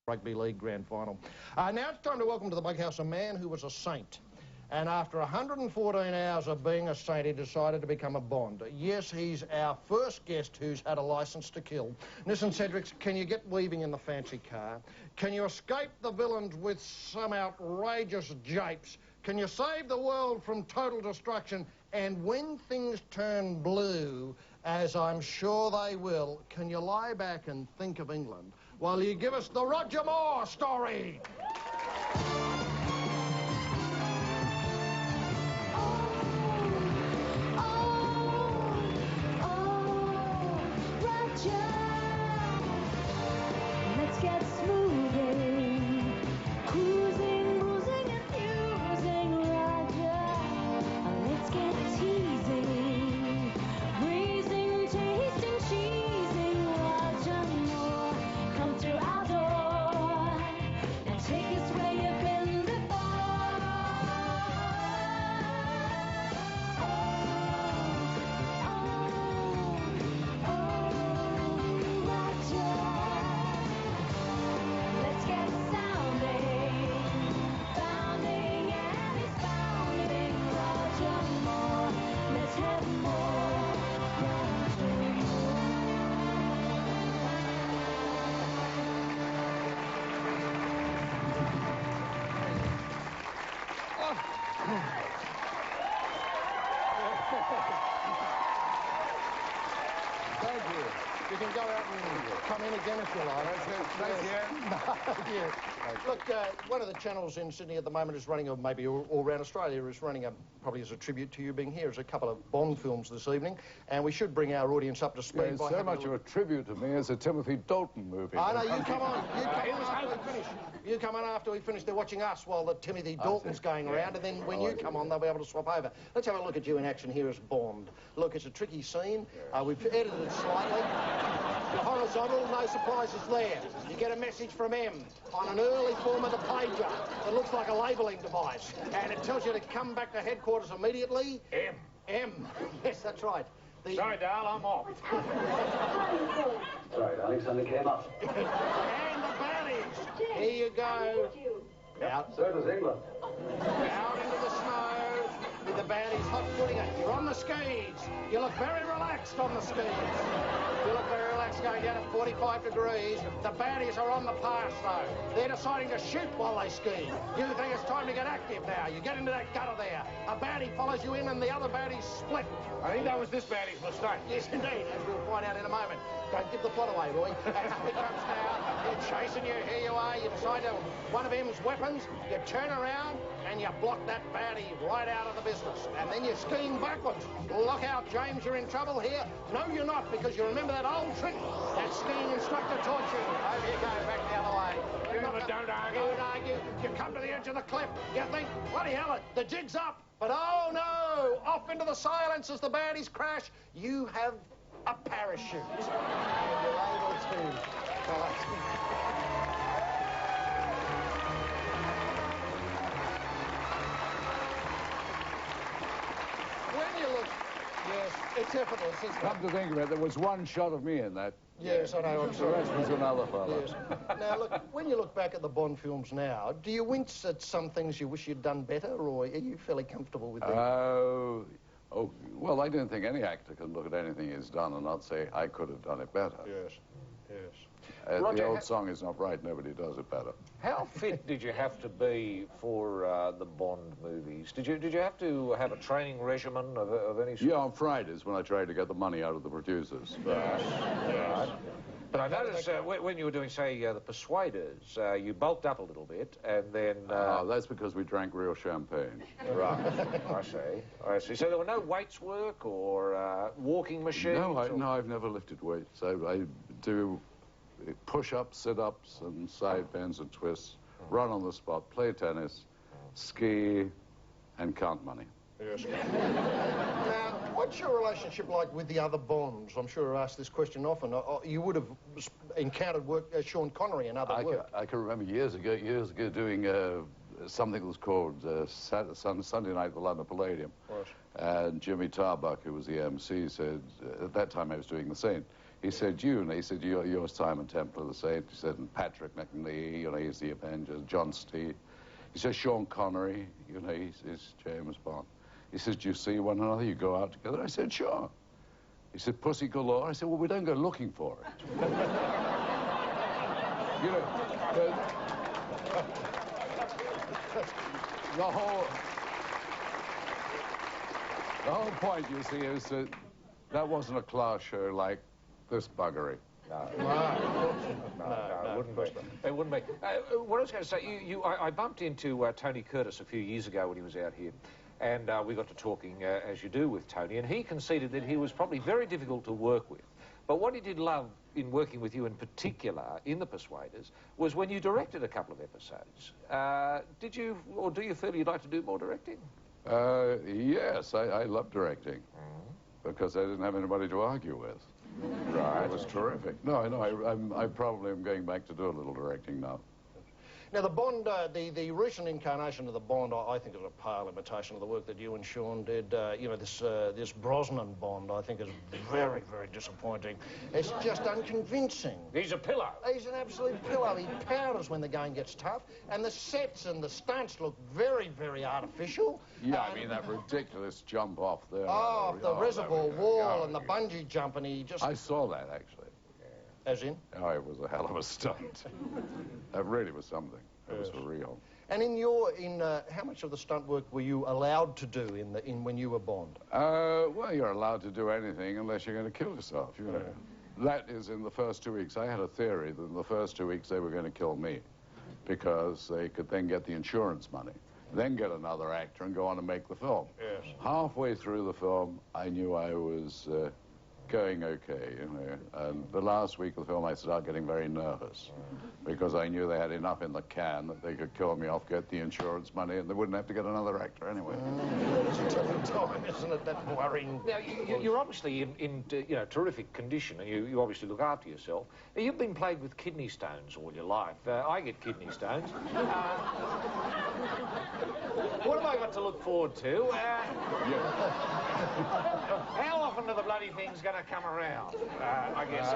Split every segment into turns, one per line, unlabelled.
Rugby League Grand Final. Now it's time to welcome to the Bughouse a man who was a saint. And after 114 hours of being a saint, he decided to become a Bond. Yes, he's our first guest who's had a licence to kill. Listen, Cedric, can you get weaving in the fancy car? Can you escape the villains with some outrageous japes? Can you save the world from total destruction? And when things turn blue, as I'm sure they will, can you lie back and think of England while you give us the Roger Moore story?
Let's get smoothing, cruising, boozing, and fusing, Roger. Let's get teasing, breezing, tasting, cheesing, Roger Moore. Come through our door and take us where you've been before. Roger. Let's get sounding, bounding and expounding, Roger Moore. Let's have more, Roger
Thank you. You can go out and come in again if you like.
Thank you.
Thank you. Look, one of the channels in Sydney at the moment is running, or maybe all around Australia, is running probably as a tribute to you being here. There's a couple of Bond films this evening, and we should bring our audience up to speed.
Yeah, it's so much of a tribute to me as a Timothy Dalton movie.
I know, you come on. You come on after we finish. You come on after we finish. They're watching us while the Timothy Dalton's going around, and then when you come on, they'll be able to swap over. Let's have a look at you in action here as Bond. Look, it's a tricky scene. We've edited it slightly. Horizontal, no surprises there. You get a message from M on an early form of the pager that looks like a labelling device, and it tells you to come back to headquarters immediately.
M.
Yes, that's right.
Sorry, Dal, I'm off.
Sorry, darling, something came up.
And the baddies. Here you go. Out.
So does England.
Out into the snow with the baddies hot-footing it. You're on the skis. You look very relaxed on the skis. You look very relaxed going down at 45 degrees. The baddies are on the pass, though. They're deciding to shoot while they ski. You think it's time to get active now. You get into that gutter there. A baddie follows you in and the other baddies split.
I think that was this baddie's mistake.
Yes, indeed, as we'll find out in a moment. Don't give the plot away, Roy. And up it comes now. They're chasing you. Here you are. You decide to one of M's weapons. You turn around and you block that baddie right out of the business. And then you're skiing backwards. Look out, James, you're in trouble here. No, you're not, because you remember that old trick that skiing instructor taught you. Over you go, back the other way.
Don't argue.
Don't argue. You come to the edge of the cliff. You think, bloody hell, the jig's up. But oh no, off into the silence as the baddies crash. You have a parachute. And you're able to... When you look... Yes, it's effortless, isn't it?
Come to think of it, there was one shot of me in that.
Yes, I know, I'm
The
sorry.
rest was another fellow.
Yes. Now, look, when you look back at the Bond films now, do you wince at some things you wish you'd done better, or are you fairly comfortable with them?
Well, I don't think any actor can look at anything he's done and not say, I could have done it better.
Yes, yes.
The old song is not right, nobody does it better.
How fit did you have to be for the Bond movies? Did you have to have a training regimen of any sort?
Yeah, on Fridays when I tried to get the money out of the producers.
Yes. But I noticed when you were doing, say, The Persuaders, you bulked up a little bit, and then...
that's because we drank real champagne.
Right, I see. So there were no weights work or walking machines?
No, I've never lifted weights. I do push-ups, sit-ups, and side bends and twists, run on the spot, play tennis, ski, and count money.
Yes. Now, what's your relationship like with the other Bonds? I'm sure I asked this question often. You would have encountered Sean Connery and other work.
I can remember years ago doing something that was called Sunday Night at the London Palladium.
Right.
And Jimmy Tarbuck, who was the MC, said, at that time I was doing the scene, He said, he said, you're Simon Templar, the Saint. He said, and Patrick McNee, you know, he's the Avenger, John Steed. He says, Sean Connery, you know, he's James Bond. He says, do you see one another? You go out together? I said, sure. He said, pussy galore? I said, well, we don't go looking for it. You know, the whole point, you see, is that that wasn't a class show like this buggery.
No, it wouldn't be. It wouldn't be. What I was going to say, I bumped into Tony Curtis a few years ago when he was out here, and we got to talking, as you do, with Tony, and he conceded that he was probably very difficult to work with. But what he did love in working with you in particular, in The Persuaders, was when you directed a couple of episodes. Did you, or do you feel you'd like to do more directing?
Yes, I love directing, because I didn't have anybody to argue with.
Right.
It was terrific. No, I probably am going back to do a little directing now.
Now, the Bond, the recent incarnation of the Bond, I think is a pale imitation of the work that you and Sean did. You know, this Brosnan Bond, I think, is very, very disappointing. It's just unconvincing.
He's a pillow.
He's an absolute pillow. He powders when the going gets tough, and the sets and the stunts look very, very artificial.
Yeah, I mean, that ridiculous jump off there.
Oh, the reservoir wall and the bungee jump, and he just...
I saw that, actually.
As in?
Oh, it was a hell of a stunt. That really was something. It was for real.
And how much of the stunt work were you allowed to do when you were Bond?
Well, you're allowed to do anything unless you're going to kill yourself, you know. That is, in the first 2 weeks, I had a theory that in the first 2 weeks they were going to kill me because they could then get the insurance money, then get another actor and go on and make the film.
Yes.
Halfway through the film, I knew I was going okay, you know. And the last week of the film, I started getting very nervous because I knew they had enough in the can that they could kill me off, get the insurance money, and they wouldn't have to get another actor anyway.
It's a tough time, isn't it? That worrying.
Now, you're obviously in you know, terrific condition, and you obviously look after yourself. Now, you've been plagued with kidney stones all your life. I get kidney stones. What have I got to look forward to? How often are the bloody things going to come around? I guess.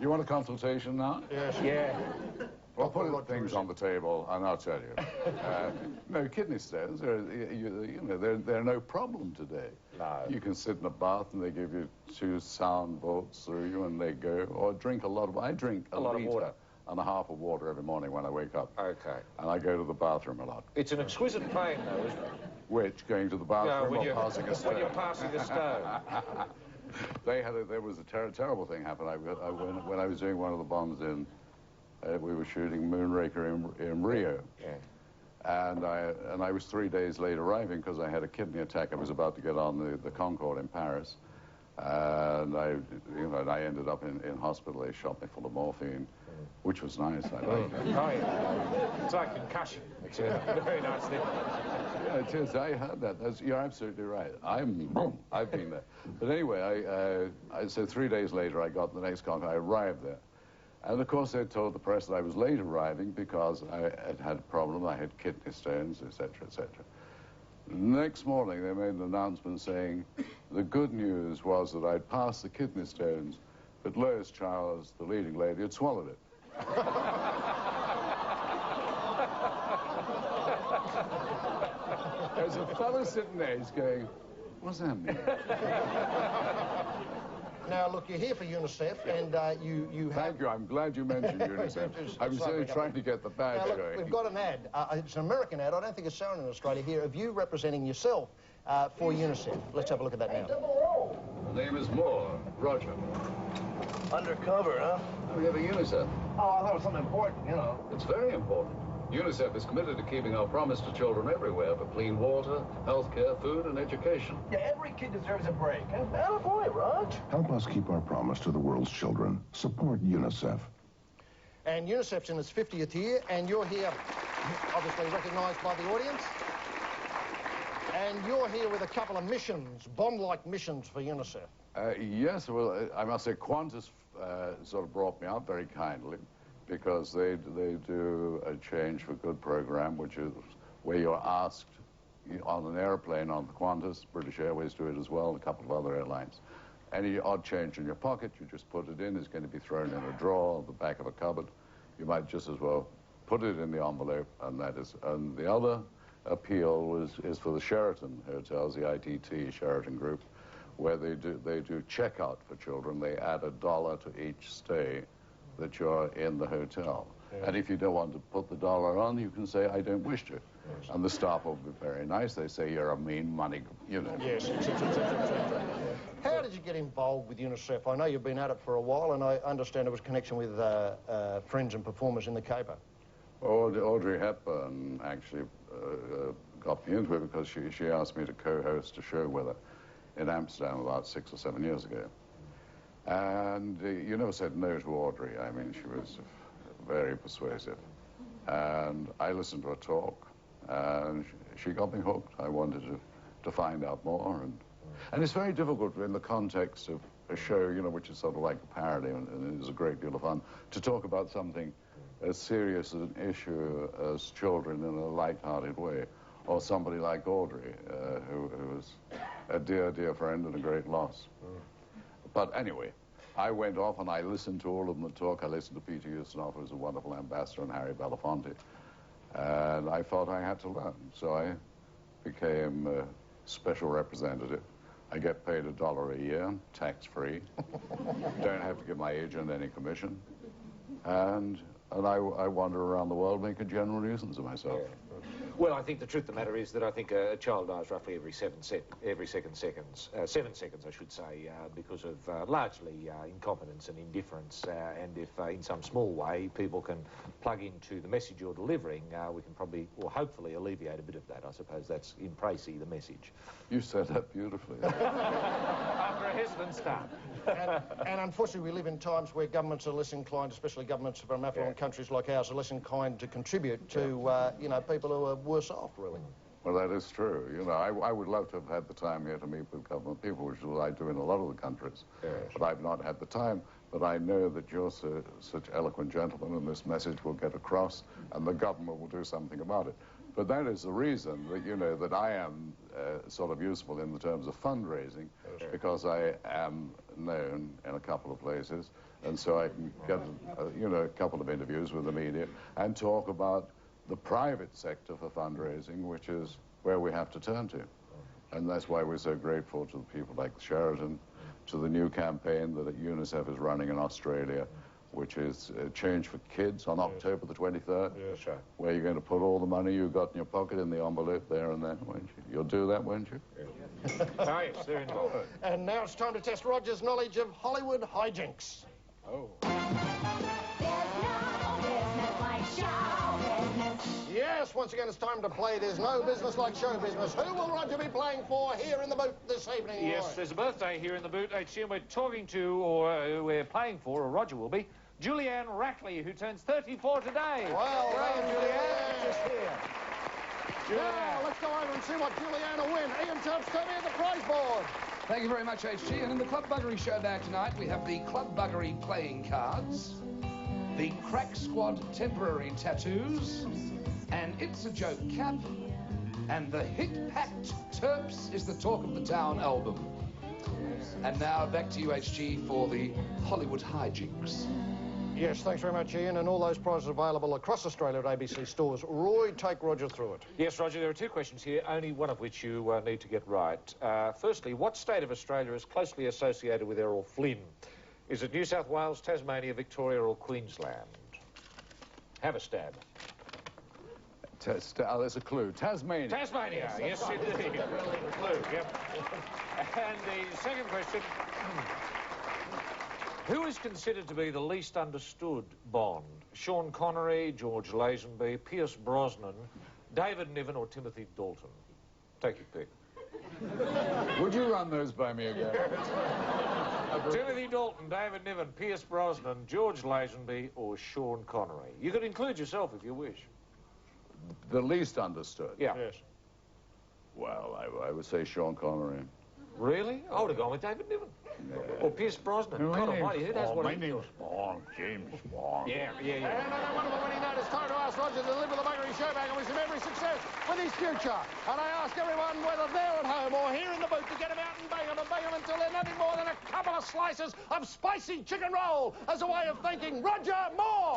You want a consultation now?
Yes.
Yeah.
Well, put things on the table, and I'll tell you. No, kidney stones, they're no problem today.
No.
You can sit in a bath, and they give you 2 sound bolts through you, and they go. Or drink a lot of... I drink a
lot of water.
And a half of water every morning when I wake up.
Okay.
And I go to the bathroom a lot.
It's an exquisite pain, though, isn't it?
Which, going to the bathroom or passing a stone?
When you're passing a stone.
There was a terrible thing happen. When I was doing one of the bombs in, we were shooting Moonraker in Rio. Yeah. And I was 3 days late arriving because I had a kidney attack. I was about to get on the Concorde in Paris. And I ended up in hospital. They shot me full of morphine, which was nice. I liked it.
Oh, yeah. It's like concussion. It's a very nice thing.
Yeah, it is. I heard that. You're absolutely right. I've been there. But anyway, so 3 days later, I got the next Concorde. I arrived there. And, of course, they told the press that I was late arriving because I had a problem. I had kidney stones, etc., etc. Next morning, they made an announcement saying the good news was that I'd passed the kidney stones, but Lois Charles, the leading lady, had swallowed it. There's a fellow sitting there, he's going, what's that mean?
Now, look, you're here for UNICEF, and you have...
Thank you. I'm glad you mentioned UNICEF. I was really trying to get the badge
now, look,
going.
we've got an ad. It's an American ad. I don't think it's shown in Australia here, of you representing yourself for UNICEF. Let's have a look at that now.
The name is Moore. Roger.
Undercover, huh?
We have a UNICEF.
Oh, I thought it was something important, you know.
It's very important. UNICEF is committed to keeping our promise to children everywhere for clean water, health care, food, and education.
Yeah, every kid deserves a break. Attaboy, Raj.
Help us keep our promise to the world's children. Support UNICEF.
And UNICEF's in its 50th year, and you're here, obviously recognised by the audience. And you're here with a couple of missions, Bond-like missions for UNICEF.
Yes, well, I must say Qantas sort of brought me out very kindly because they do a Change for Good program, which is where you're asked on an airplane on the Qantas, British Airways do it as well, and a couple of other airlines. any odd change in your pocket, you just put it in. It's going to be thrown in a drawer or the back of a cupboard. You might just as well put it in the envelope, and that is. And the other appeal is for the Sheraton hotels, the ITT Sheraton Group, where they do checkout for children. They add $1 to each stay that you're in the hotel. Yeah. And if you don't want to put the dollar on, you can say, I don't wish to. Yes. And the staff will be very nice. They say, you're a mean money, you know.
Yes. How did you get involved with UNICEF? I know you've been at it for a while, and I understand it was a connection with friends and performers in the caper.
Audrey Hepburn actually got me into it because she asked me to co-host a show with her in Amsterdam about 6 or 7 years ago. And you never said no to Audrey. I mean, she was very persuasive. And I listened to her talk, and she got me hooked. I wanted to find out more. And it's very difficult in the context of a show, you know, which is sort of like a parody, and it is a great deal of fun, to talk about something as serious as an issue as children in a light-hearted way, or somebody like Audrey, who was a dear, dear friend and a great loss. But anyway, I went off and I listened to all of them talk. I listened to Peter Ustinov, who was a wonderful ambassador, and Harry Belafonte. And I thought I had to learn. So I became a special representative. I get paid $1 a year, tax-free. Don't have to give my agent any commission. And I wander around the world making general nuisance of myself.
Yeah. Well, I think the truth of the matter is that I think a child dies roughly every 7 seconds, I should say, because of largely incompetence and indifference. And if in some small way people can plug into the message you're delivering, we can probably, or hopefully, alleviate a bit of that. I suppose that's in précis the message.
You said that beautifully.
After a hesitant start.
And unfortunately, we live in times where governments are less inclined, especially governments from affluent countries like ours, are less inclined to contribute to, you know, people who are worse off, really.
Well, that is true. You know, I would love to have had the time here to meet with government people, which is what I do in a lot of the countries. Yes. But I've not had the time. But I know that you're such eloquent gentlemen, and this message will get across, and the government will do something about it. But that is the reason that, you know, that I am sort of useful in the terms of fundraising, because I am known in a couple of places, and so I can get, you know, a couple of interviews with the media and talk about the private sector for fundraising, which is where we have to turn to. And that's why we're so grateful to the people like Sheraton, to the new campaign that UNICEF is running in Australia, which is Change for Kids on October the 23rd, where you're going to put all the money you've got in your pocket in the envelope there and then, won't you? You'll do that, won't you?
Oh, yes, they're involved.
And now it's time to test Roger's knowledge of Hollywood hijinks.
There's no business like show business.
Yes, once again, it's time to play There's No Business Like Show Business. Who will Roger be playing for here in the boot this evening?
Yes,
Roy?
there's a birthday here in the boot, HC, and we're talking to, or we're playing for, or Roger will be, Julianne Rackley, who turns 34 today.
Well done,
Julianne. Just here.
Now, let's go over and see what Julianne will win. Ian Tubbs, come here, the prize board.
Thank you very much, HG. And in the Club Buggery show bag tonight, we have the Club Buggery playing cards, the Crack Squad temporary tattoos, and It's a Joke cap, and the hit-packed Terps is the Talk of the Town album. And now back to you, HG, for the Hollywood hijinks.
Yes, thanks very much, Ian, and all those prizes available across Australia at ABC stores. Roy, take Roger through it.
Yes, Roger, there are 2 questions here, only one of which you need to get right. Firstly, what state of Australia is closely associated with Errol Flynn? Is it New South Wales, Tasmania, Victoria, or Queensland? Have a stab.
There's a clue. Tasmania.
Tasmania, yes, indeed. Clue, yep. And the second question... Who is considered to be the least understood Bond? Sean Connery, George Lazenby, Pierce Brosnan, David Niven, or Timothy Dalton? Take your pick.
Would you run those by me again?
Timothy Dalton, David Niven, Pierce Brosnan, George Lazenby, or Sean Connery? You could include yourself if you wish.
The least understood?
Yeah.
Yes.
Well, I would say Sean Connery.
Really? I would have gone with David Niven. Or Pierce Brosnan. God almighty, who knows what
my name's Bond, James Bond.
Yeah.
And on that wonderful winning note, it's time to ask Roger to deliver the Buggery show bag and wish him every success with his future. And I ask everyone, whether they're at home or here in the booth, to get him out and bang him until they're nothing more than a couple of slices of spicy chicken roll as a way of thanking Roger Moore.